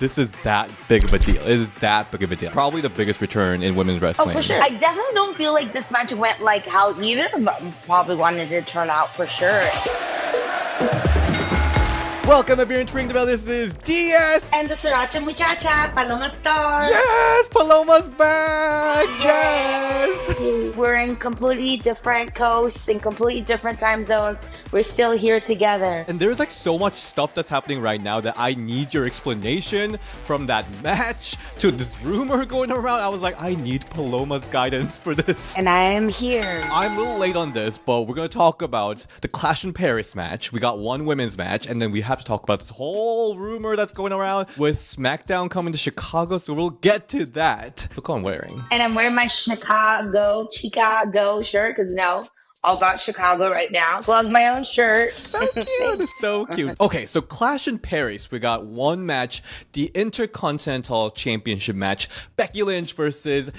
This is that big of a deal. It is that big of a deal. Probably the biggest return in women's wrestling. Oh, for sure. I definitely don't feel like this match went like how either of them probably wanted it to turn out, for sure. Welcome to Beer and Ring the Bell. This is DS. And the Sriracha Muchacha, Paloma Starr. Yes, Paloma's back. Yes. We're in completely different coasts, in completely different time zones. We're still here together. And there's like so much stuff that's happening right now that I need your explanation, from that match to this rumor going around. I was like, I need Paloma's guidance for this. And I am here. I'm a little late on this, but we're going to talk about the Clash in Paris match. We got one women's match, and then we have to talk about this whole rumor that's going around with SmackDown coming to Chicago, so we'll get to that. Look what I'm wearing. And I'm wearing my Chicago shirt, because all about Chicago right now. Plug my own shirt. So cute. So cute. Okay, so Clash in Paris. We got one match, the Intercontinental Championship match. Becky Lynch versus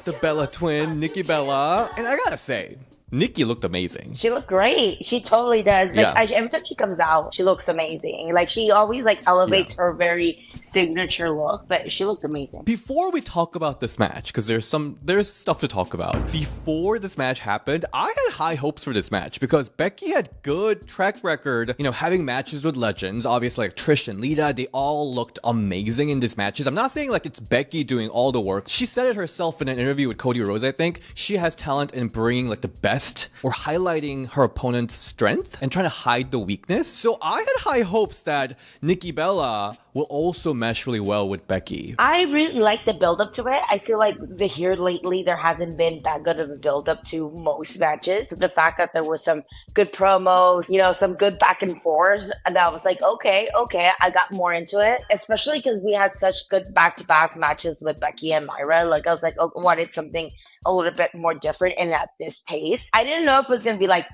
the Bella twin, Nikki Bella. And I gotta say, Nikki looked amazing. She looked great. She totally does. Like, every time she comes out, she looks amazing. Like, she always elevates her very signature look, but she looked amazing. Before we talk about this match, because there's stuff to talk about. Before this match happened, I had high hopes for this match because Becky had good track record, having matches with legends. Obviously, like Trish and Lita, they all looked amazing in these matches. I'm not saying like it's Becky doing all the work. She said it herself in an interview with Cody Rhodes, I think. She has talent in bringing like the best or highlighting her opponent's strength and trying to hide the weakness. So I had high hopes that Nikki Bella will also mesh really well with Becky. I really like the build-up to it. I feel like here lately, there hasn't been that good of a build-up to most matches. The fact that there was some good promos, some good back and forth, and I was like, okay, I got more into it, especially because we had such good back-to-back matches with Becky and Myra. Like, I was like, I wanted something a little bit more different and at this pace. I didn't know if it was going to be like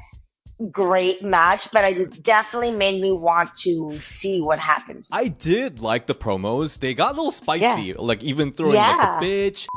great match, but it definitely made me want to see what happens. I did like the promos. They got a little spicy, like even throwing like the bitch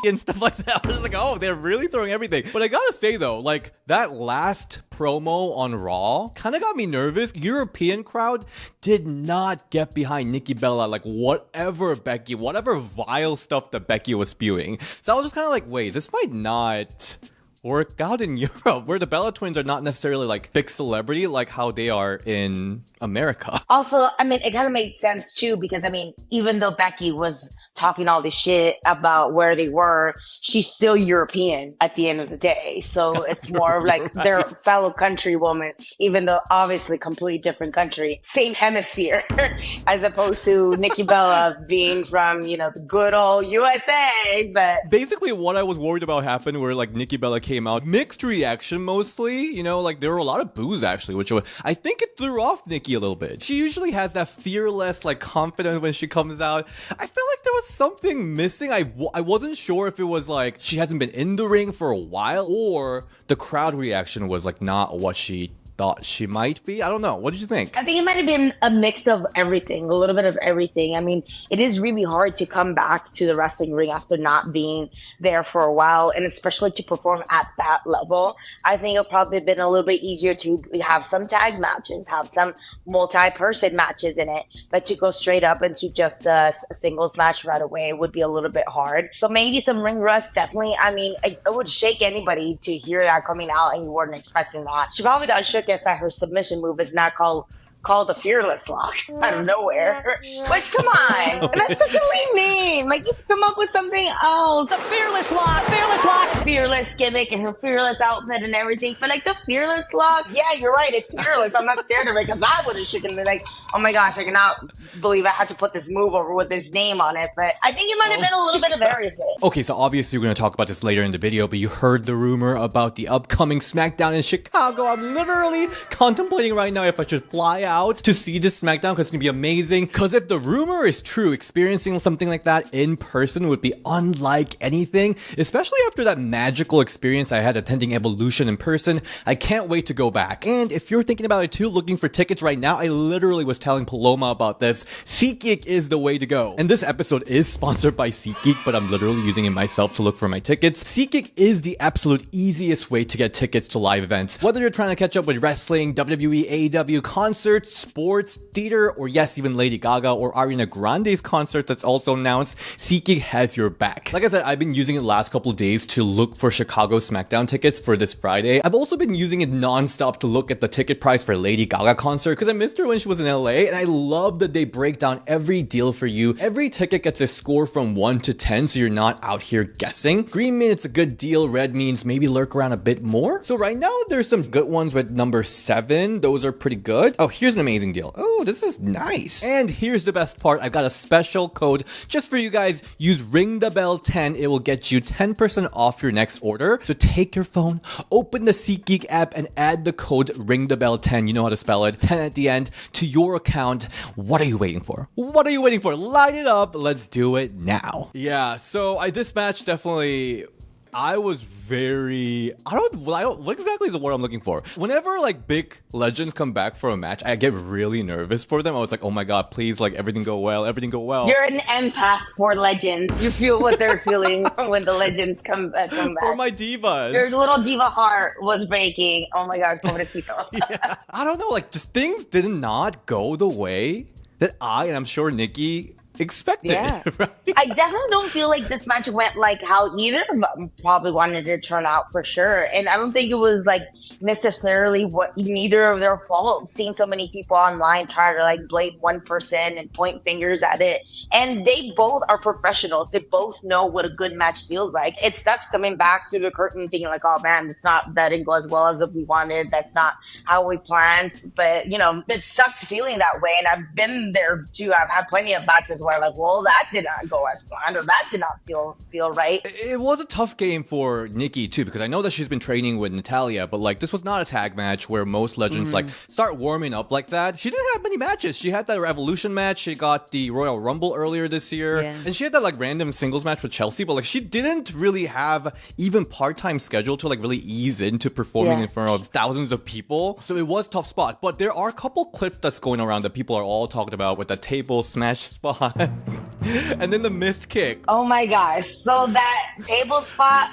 and stuff like that. I was like, oh, they're really throwing everything. But I gotta say though, like that last promo on Raw kind of got me nervous. European crowd did not get behind Nikki Bella, like whatever vile stuff that Becky was spewing. So I was just kind of like, wait, this might not work out in Europe, where the Bella twins are not necessarily like big celebrity like how they are in America. Also, it kind of made sense too, because even though Becky was talking all this shit about where they were, she's still European at the end of the day. So it's more of like their fellow countrywoman, even though obviously completely different country, same hemisphere, as opposed to Nikki Bella being from, the good old USA. But basically what I was worried about happened where like Nikki Bella came out, mixed reaction mostly, like there were a lot of boos actually, which I think it threw off Nikki a little bit. She usually has that fearless like confidence when she comes out. I felt like there was something missing. I wasn't sure if it was like she hasn't been in the ring for a while or the crowd reaction was like not what she thought she might be. I don't know. What did you think? I think it might have been a mix of everything, a little bit of everything. It is really hard to come back to the wrestling ring after not being there for a while, and especially to perform at that level. I think it'll probably have been a little bit easier to have some tag matches, have some multi-person matches in it, but to go straight up into just a singles match right away would be a little bit hard. So maybe some ring rust, definitely. It would shake anybody to hear that coming out and you weren't expecting that. She probably got shook at that her submission move is not called the Fearless Lock out of nowhere. Which, come on, that's such a lame name. Like, you come up with something else. The Fearless Lock, fearless gimmick and her fearless outfit and everything. But like the Fearless Lock, yeah, you're right. It's fearless. I'm not scared of it because I would have shaken me like, oh my gosh, I cannot believe I had to put this move over with this name on it. But I think it might have been a little bit of everything. Okay, so obviously we're going to talk about this later in the video, but you heard the rumor about the upcoming SmackDown in Chicago. I'm literally contemplating right now if I should fly out to see this SmackDown because it's going to be amazing. Because if the rumor is true, experiencing something like that in person would be unlike anything, especially after that magical experience I had attending Evolution in person. I can't wait to go back. And if you're thinking about it too, looking for tickets right now, I literally was telling Paloma about this, SeatGeek is the way to go. And this episode is sponsored by SeatGeek, but I'm literally using it myself to look for my tickets. SeatGeek is the absolute easiest way to get tickets to live events. Whether you're trying to catch up with wrestling, WWE, AEW, concerts, sports, theater, or yes, even Lady Gaga or Ariana Grande's concert that's also announced, SeatGeek has your back. Like I said, I've been using it the last couple of days to look for Chicago SmackDown tickets for this Friday. I've also been using it non-stop to look at the ticket price for Lady Gaga concert because I missed her when she was in LA, and I love that they break down every deal for you. Every ticket gets a score from 1 to 10, so you're not out here guessing. Green means it's a good deal, red means maybe lurk around a bit more. So right now, there's some good ones with number 7. Those are pretty good. Oh, here's an amazing deal. Oh, this is nice. And here's the best part. I've got a special code just for you guys. Use Ring the Bell 10. It will get you 10% off your next order. So take your phone, open the SeatGeek app, and add the code Ring the Bell 10. You know how to spell it. 10 at the end to your account. What are you waiting for? What are you waiting for? Light it up. Let's do it now. Yeah, so this match definitely... I was very, what exactly is the word I'm looking for? Whenever like big legends come back for a match, I get really nervous for them. I was like, oh my God, please, like everything go well. You're an empath for legends. You feel what they're feeling when the legends come back. For my divas. Your little diva heart was breaking. Oh my God, pobrecito. Yeah. I don't know, like just things did not go the way that and I'm sure Nikki expected. Yeah. Right? I definitely don't feel like this match went like how either of them probably wanted it to turn out for sure. And I don't think it was like necessarily neither of their fault. Seeing so many people online try to like blame one person and point fingers at it. And they both are professionals. They both know what a good match feels like. It sucks coming back through the curtain thinking like, oh man, that didn't go as well as we wanted. That's not how we planned. But you know, it sucked feeling that way. And I've been there too. I've had plenty of matches where like, well, that did not go as planned, or that did not feel right. It was a tough game for Nikki too, because I know that she's been training with Natalya, but like this was not a tag match where most legends like start warming up like that. She didn't have many matches. She had that Revolution match, she got the Royal Rumble earlier this year, and she had that like random singles match with Chelsea, but like she didn't really have even part-time schedule to like really ease into performing in front of thousands of people. So it was a tough spot, but there are a couple clips that's going around that people are all talking about with the table smash spot. And then the missed kick. Oh my gosh. So that table spot,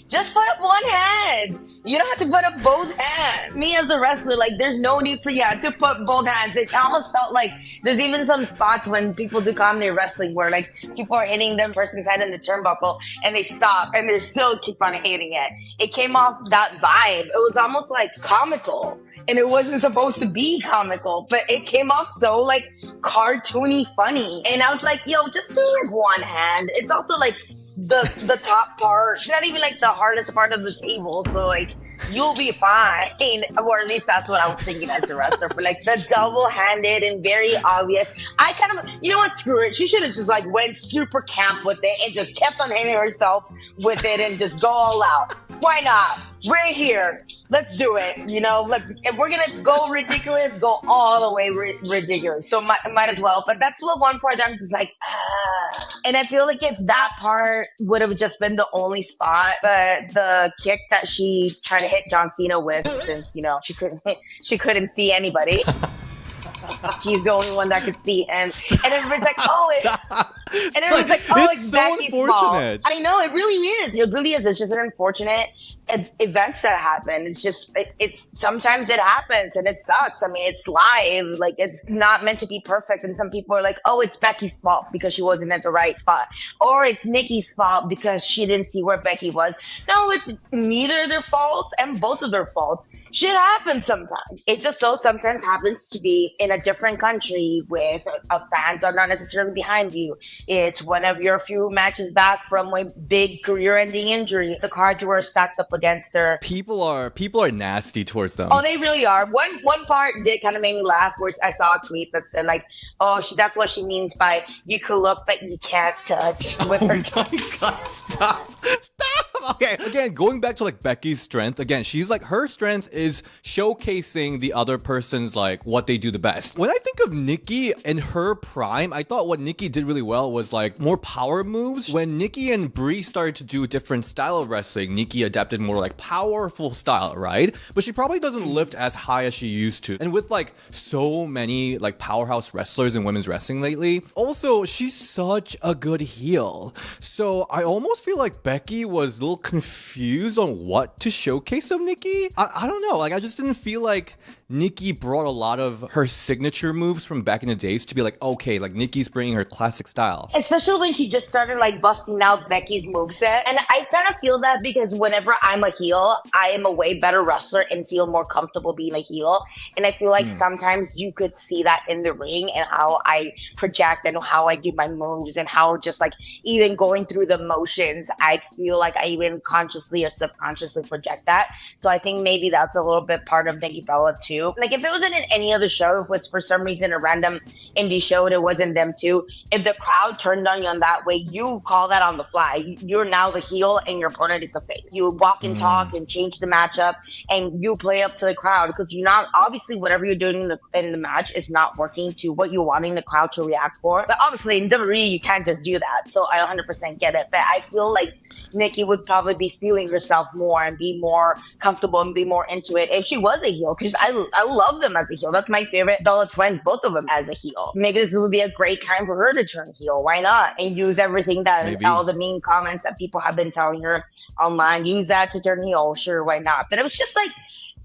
just put up one hand. You don't have to put up both hands. Me as a wrestler, like there's no need for you to put both hands. It almost felt like there's even some spots when people do comedy wrestling where like people are hitting the person's head in the turnbuckle and they stop and they still keep on hitting it. It came off that vibe. It was almost like comical. And it wasn't supposed to be comical, but it came off so like cartoony funny. And I was like, yo, just do like one hand. It's also like the top part. It's not even like the hardest part of the table. So like you'll be fine. Or at least that's what I was thinking as a wrestler. But like the double-handed and very obvious. I kind of, you know what, screw it. She should have just like went super camp with it and just kept on hitting herself with it and just go all out. Why not? Right here. Let's do it. You know, if we're going to go ridiculous, go all the way ridiculous. So might as well. But that's the one part I'm just like, And I feel like if that part would have just been the only spot, but the kick that she tried to hit John Cena with, since, you know, she couldn't see anybody. He's the only one that could see him. And everybody's like, and everyone's like, it's so Becky's fault. I know, it really is. It really is. It's just an unfortunate events that happen. It's just, it's sometimes it happens and it sucks. I mean, it's live. Like, it's not meant to be perfect. And some people are like, oh, it's Becky's fault because she wasn't at the right spot. Or it's Nikki's fault because she didn't see where Becky was. No, it's neither of their faults and both of their faults. Shit happens sometimes. It just so sometimes happens to be in a different country with fans are not necessarily behind you. It's one of your few matches back from a big career-ending injury. The cards were stacked up against her. People are nasty towards them. Oh, they really are. One part did kind of make me laugh, where I saw a tweet that said like, "Oh, that's what she means by you could look but you can't touch." With her. Oh my God! Stop! Okay, again, going back to like Becky's strength, again, she's like, her strength is showcasing the other person's like what they do the best. When I think of Nikki in her prime, I thought what Nikki did really well was like more power moves. When Nikki and Brie started to do a different style of wrestling, Nikki adapted more like powerful style, right? But she probably doesn't lift as high as she used to. And with like so many like powerhouse wrestlers in women's wrestling lately, also she's such a good heel. So I almost feel like Becky was a little confused on what to showcase of Nikki. I don't know, like I just didn't feel like Nikki brought a lot of her signature moves from back in the days to be like, okay, like Nikki's bringing her classic style. Especially when she just started like busting out Becky's moveset. And I kind of feel that because whenever I'm a heel, I am a way better wrestler and feel more comfortable being a heel. And I feel like sometimes you could see that in the ring and how I project and how I do my moves and how just like even going through the motions, I feel like I even consciously or subconsciously project that. So I think maybe that's a little bit part of Nikki Bella too. Like if it wasn't in any other show, if it was for some reason a random indie show and it wasn't them too, if the crowd turned on you on that way, you call that on the fly. You're now the heel and your opponent is the face. You walk and talk and change the matchup and you play up to the crowd because you're not, obviously whatever you're doing in the match is not working to what you're wanting the crowd to react for. But obviously in WWE, you can't just do that. So I 100% get it. But I feel like Nikki would probably be feeling herself more and be more comfortable and be more into it if she was a heel, because I love them as a heel. That's my favorite Bella twins, both of them as a heel. Maybe this would be a great time for her to turn heel. Why not? And use everything that all the mean comments that people have been telling her online, use that to turn heel. Sure, why not? But it was just like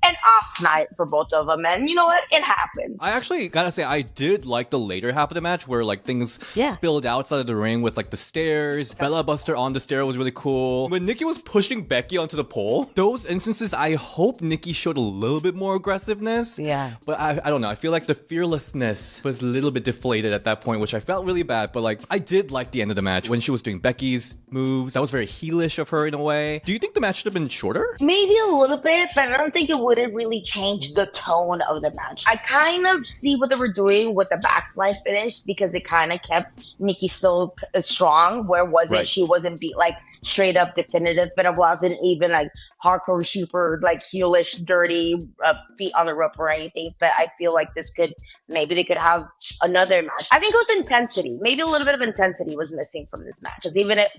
an off night for both of them, and you know what? It happens. I actually gotta say, I did like the later half of the match where like things spilled outside of the ring with like the stairs. Bella Buster on the stair was really cool. When Nikki was pushing Becky onto the pole, those instances, I hope Nikki showed a little bit more aggressiveness. Yeah. But I don't know. I feel like the fearlessness was a little bit deflated at that point, which I felt really bad. But like, I did like the end of the match when she was doing Becky's moves. That was very heelish of her in a way. Do you think the match should have been shorter? Maybe a little bit, but I don't think it wouldn't really change the tone of the match. I kind of see what they were doing with the backslide finish because it kind of kept Nikki so strong. Where wasn't she wasn't beat like straight up definitive, but it wasn't even like hardcore super like heelish dirty feet on the rope or anything. But I feel like maybe they could have another match. I think it was intensity. Maybe a little bit of intensity was missing from this match, because even if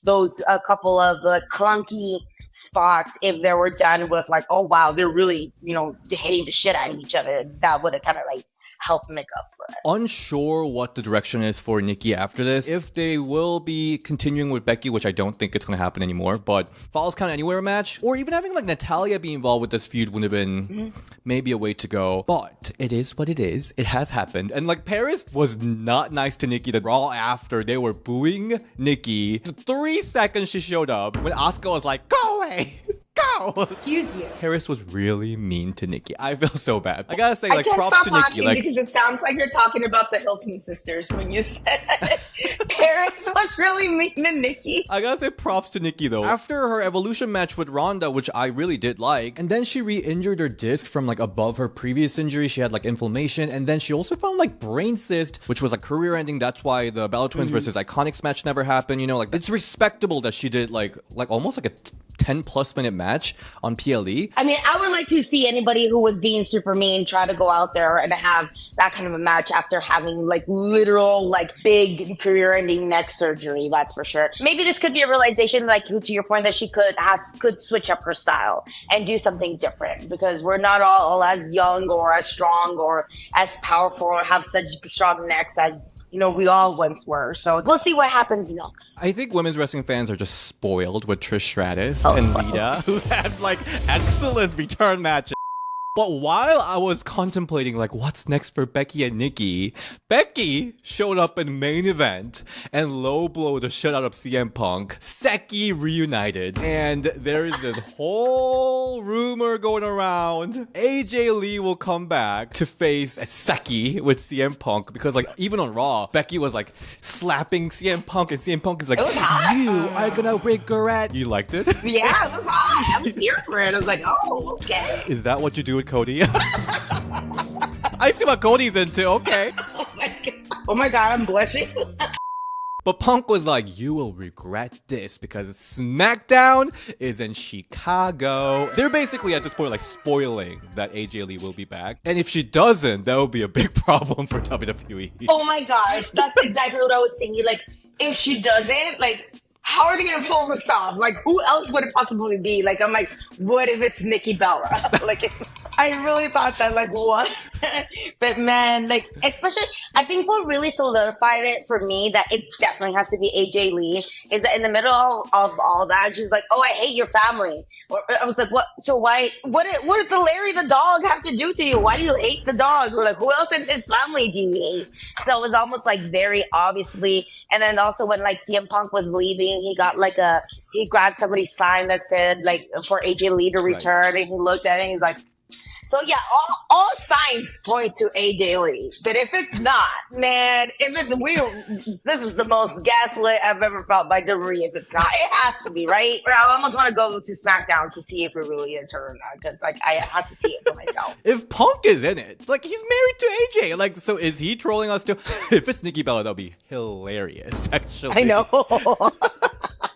those couple of clunky spots, if they were done with like, oh wow, they're really hitting the shit out of each other, that would have kind of like help make up for it. Unsure what the direction is for Nikki after this. If they will be continuing with Becky, which I don't think it's going to happen anymore, but Falls Count Anywhere match, or even having like Natalya be involved with this feud would have been maybe a way to go. But it is what it is. It has happened. And like Paris was not nice to Nikki the Raw after they were booing Nikki. The 3 seconds she showed up when Asuka was like, go away. Go! Excuse you. Harris was really mean to Nikki. I feel so bad. I gotta say, I like, can't props stop to laughing Nikki. Like, because it sounds like you're talking about the Hilton sisters when you said Paris was really mean to Nikki. I gotta say props to Nikki though. After her Evolution match with Ronda, which I really did like, and then she re-injured her disc from like above her previous injury. She had like inflammation, and then she also found like brain cyst, which was like career ending. That's why the Bella Twins versus Iconics match never happened. Like it's respectable that she did like almost like a 10 plus minute match on PLE. I mean, I would like to see anybody who was being super mean try to go out there and have that kind of a match after having like literal, like big career ending neck surgery. That's for sure. Maybe this could be a realization, like to your point, that she could switch up her style and do something different, because we're not all as young or as strong or as powerful or have such strong necks as we all once were. So we'll see what happens next. I think women's wrestling fans are just spoiled with Trish Stratus and Lita, who had like excellent return matches. But while I was contemplating like what's next for Becky and Nikki, Becky showed up in main event and low blow the shit out of CM Punk. Seki reunited. And there is this whole rumor going around. AJ Lee will come back to face Seki with CM Punk, because like even on Raw, Becky was like slapping CM Punk and CM Punk is like, you are gonna regret. You liked it? Yeah, it was hot. I was here for it. I was like, oh, okay. Is that what you do with Cody? I see what Cody's into. Okay. Oh my god, I'm blushing. But Punk was like, you will regret this because SmackDown is in Chicago. They're basically at this point like spoiling that AJ Lee will be back. And if she doesn't, that would be a big problem for WWE. Oh my gosh, that's exactly what I was thinking. Like, if she doesn't, like, how are they gonna pull this off? Like, who else would it possibly be? Like, I'm like, what if it's Nikki Bella? Like, I really thought that, like, what? But man, like, especially, I think what really solidified it for me that it definitely has to be AJ Lee is that in the middle of all that, she's like, oh, I hate your family. I was like, what? So why, what did the Larry the dog have to do to you? Why do you hate the dog? Or like, who else in his family do you hate? So it was almost like very obviously. And then also when like CM Punk was leaving, he got like he grabbed somebody's sign that said like for AJ Lee to return, right. And he looked at it and he's like, so yeah, all signs point to AJ Lee. But if it's not, man, this is the most gaslit I've ever felt by WWE. If it's not, it has to be, right? I almost want to go to SmackDown to see if it really is her or not, because like I have to see it for myself. If Punk is in it, like he's married to AJ, like so is he trolling us too? If it's Nikki Bella, that'll be hilarious. Actually, I know.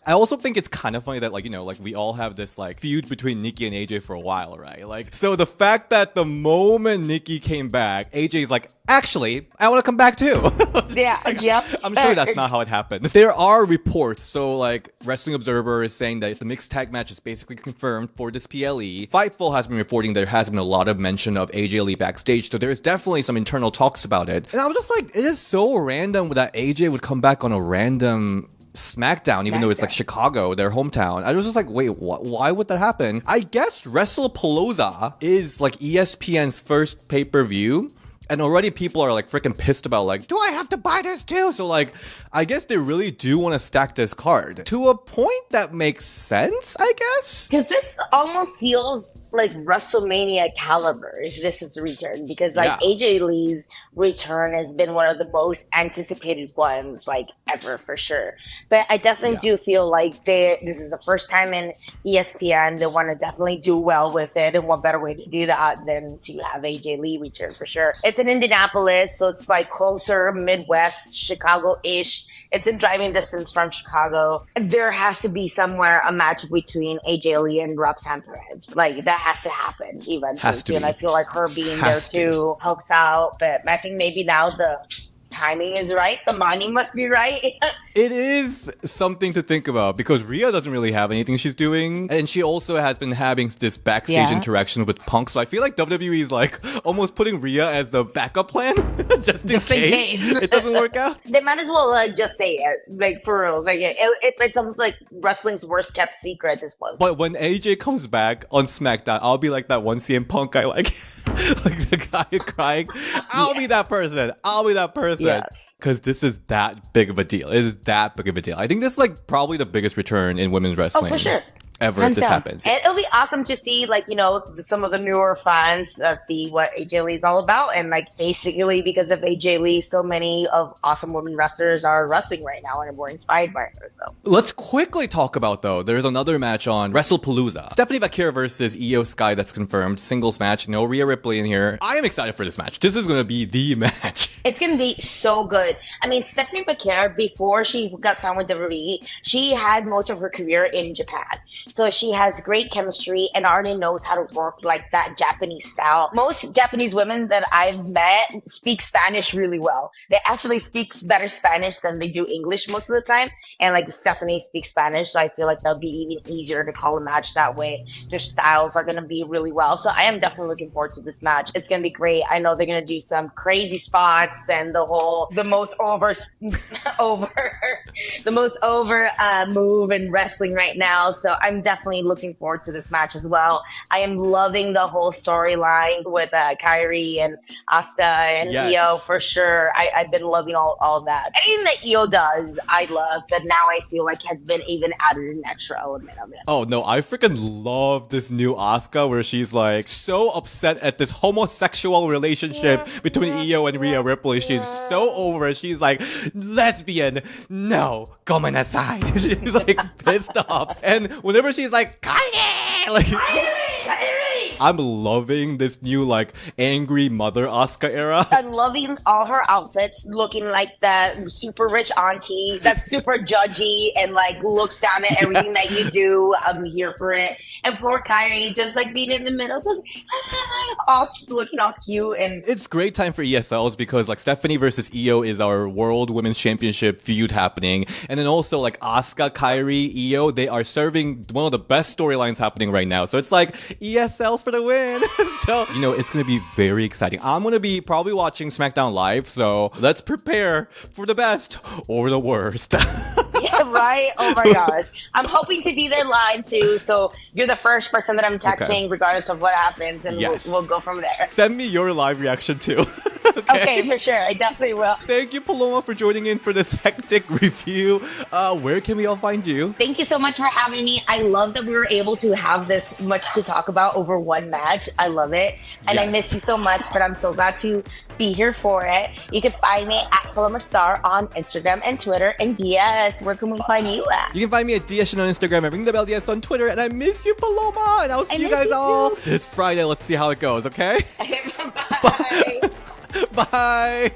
I also think it's kind of funny that, like, you know, like we all have this like feud between Nikki and AJ for a while, right? Like, so the fact that the moment Nikki came back, AJ's like, actually, I want to come back too. Yeah, yep. I'm sure that's not how it happened. There are reports, so like Wrestling Observer is saying that the mixed tag match is basically confirmed for this PLE. Fightful has been reporting there has been a lot of mention of AJ Lee backstage, so there's definitely some internal talks about it. And I was just like, it is so random that AJ would come back on a random SmackDown, even though it's like Chicago, their hometown. I was just like, wait, what? Why would that happen? I guess WrestlePalooza is like ESPN's first pay-per-view. And already people are like freaking pissed about like, do I have to buy this too? So like, I guess they really do want to stack this card to a point that makes sense, I guess. Because this almost feels like WrestleMania caliber if this is a return. Because like AJ Lee's return has been one of the most anticipated ones like ever for sure. But I definitely do feel like this is the first time in ESPN. They want to definitely do well with it. And what better way to do that than to have AJ Lee return for sure. It's in Indianapolis, so it's like closer, Midwest, Chicago-ish. It's in driving distance from Chicago. There has to be somewhere a match between AJ Lee and Roxanne Perez. Like, that has to happen eventually. And I feel like her being there too helps out. But I think maybe now the timing is right. The money must be right. It is something to think about because Rhea doesn't really have anything she's doing. And she also has been having this backstage interaction with Punk. So I feel like WWE is like almost putting Rhea as the backup plan just in case it doesn't work out. They might as well like just say it. Like for real. Like it's almost like wrestling's worst kept secret at this point. But when AJ comes back on SmackDown, I'll be like that one CM Punk guy like the guy crying. I'll be that person. I'll be that person. Yes. Because this is that big of a deal. It is that big of a deal. I think this is like probably the biggest return in women's wrestling. Oh, for sure. Ever if this happens. And it'll be awesome to see, like, you know, some of the newer fans see what AJ Lee is all about. And, like, basically because of AJ Lee, so many of awesome women wrestlers are wrestling right now and are more inspired by her. So let's quickly talk about, though, there's another match on WrestlePalooza. Stephanie Vaquer versus Io Sky that's confirmed. Singles match. No Rhea Ripley in here. I am excited for this match. This is going to be the match. It's going to be so good. I mean, Stephanie Vaquer, before she got signed with WWE, she had most of her career in Japan. So she has great chemistry and already knows how to work like that Japanese style. Most Japanese women that I've met speak Spanish really well. They actually speak better Spanish than they do English most of the time. And like Stephanie speaks Spanish, so I feel like that'll be even easier to call a match that way. Their styles are going to be really well. So I am definitely looking forward to this match. It's going to be great. I know they're going to do some crazy spots and the most over move in wrestling right now. So I'm definitely looking forward to this match as well. I am loving the whole storyline with Kyrie and Asuka and Io for sure. I've been loving all that. Anything that Io does, I love. That now I feel like has been even added an extra element of it. Oh no, I freaking love this new Asuka where she's like so upset at this homosexual relationship between Io and Rhea Ripley. She's so over it. She's like, lesbian, no, gomen aside. She's like pissed off. And whenever she's like, Kyrie! Like, Kyrie! I'm loving this new like angry mother Asuka era. I'm loving all her outfits, looking like that super rich auntie that's super judgy and like looks down at everything that you do. I'm here for it. And poor Kyrie just like being in the middle, just all looking all cute. And It's great time for ESLs because like Stephanie versus Io is our World Women's Championship feud happening, and then also like Asuka, Kyrie, Io, they are serving one of the best storylines happening right now. So it's like ESLs for the win. So you know it's gonna be very exciting. I'm gonna be probably watching SmackDown live, so let's prepare for the best or the worst. yeah, right? Oh my gosh. I'm hoping to be there live too. So you're the first person that I'm texting, regardless of what happens, and Yes. we'll go from there. Send me your live reaction too. Okay, for sure. I definitely will. Thank you, Paloma, for joining in for this hectic review. Where can we all find you? Thank you so much for having me. I love that we were able to have this much to talk about over one match. I love it. And I Yes. miss you so much, but I'm so glad to be here for it. You can find me at Paloma Starr on Instagram and Twitter. And DS, where can we find you at? You can find me at DS on Instagram and Ring the Bell DS on Twitter. And I miss you, Paloma. And I'll see you miss guys you all too. this Friday. Let's see how it goes, okay? Bye. Bye.